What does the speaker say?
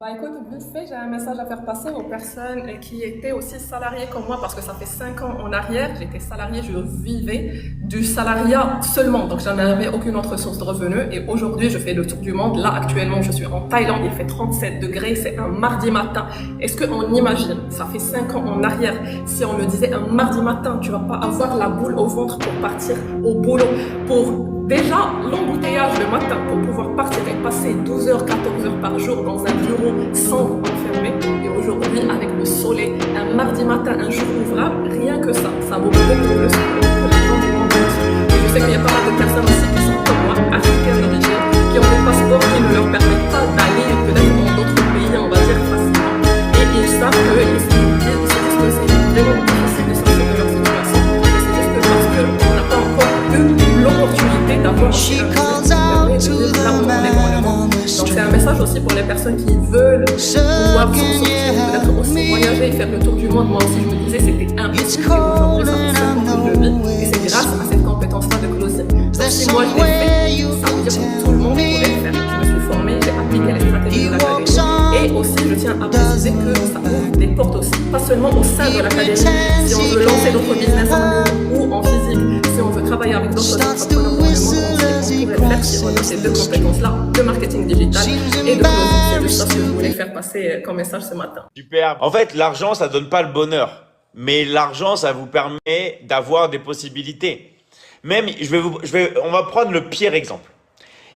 Bah écoute, vite fait, j'ai un message à faire passer aux personnes qui étaient aussi salariées comme moi parce que ça fait 5 ans en arrière, j'étais salariée, je vivais du salariat seulement, donc je n'avais aucune autre source de revenus et aujourd'hui je fais le tour du monde. Là actuellement je suis en Thaïlande, il fait 37 degrés, c'est un mardi matin. Est-ce qu'on imagine, ça fait 5 ans en arrière, si on me disait un mardi matin, tu vas pas avoir la boule au ventre pour partir au boulot, pour déjà, l'embouteillage le matin pour pouvoir partir et passer 12 heures, 14 heures par jour dans un bureau sans enfermé. Et aujourd'hui, avec le soleil, un mardi matin, un jour ouvrable, rien que ça vaut beaucoup plus que l'argent du monde entier. Et je sais qu'il y a pas mal de personnes aussi qui sont comme moi, africaines d'origine, qui ont des passeports qui ne leur permettent pas d'aller peut-être dans d'autres pays, on va dire facilement. Et ils savent qu'ils se disent que c'est vraiment difficile de sortir de leur situation. Et c'est juste parce qu'on n'a pas encore eu l'opportunité d'avoir un visa qui permet de vivre là où on est dans le monde. Donc c'est un message aussi pour les personnes qui veulent pouvoir s'en sortir, peut-être aussi voyager et faire le tour du monde. Moi aussi je me disais c'était impossible et aujourd'hui ça fait 5 ans que je le vis et c'est grâce à cette compétence-là de closing. Donc si moi je l'ai fait, ça veut dire que tout le monde pourrait le faire. Je me suis formée, j'ai appliqué les stratégies de l'académie et aussi je tiens à préciser que ça ouvre des portes aussi, pas seulement au sein de l'académie. Si on veut lancer notre business en ligne ou en physique, si on veut travailler avec d'autres entrepreneurs dans le monde entier, on pourrait le faire si on a ces deux compétences-là, de marketing digital et de closing. C'est juste ça que je voulais faire passer comme message ce matin. Super. En fait, l'argent, ça donne pas le bonheur. Mais l'argent, ça vous permet d'avoir des possibilités. Même, on va prendre le pire exemple.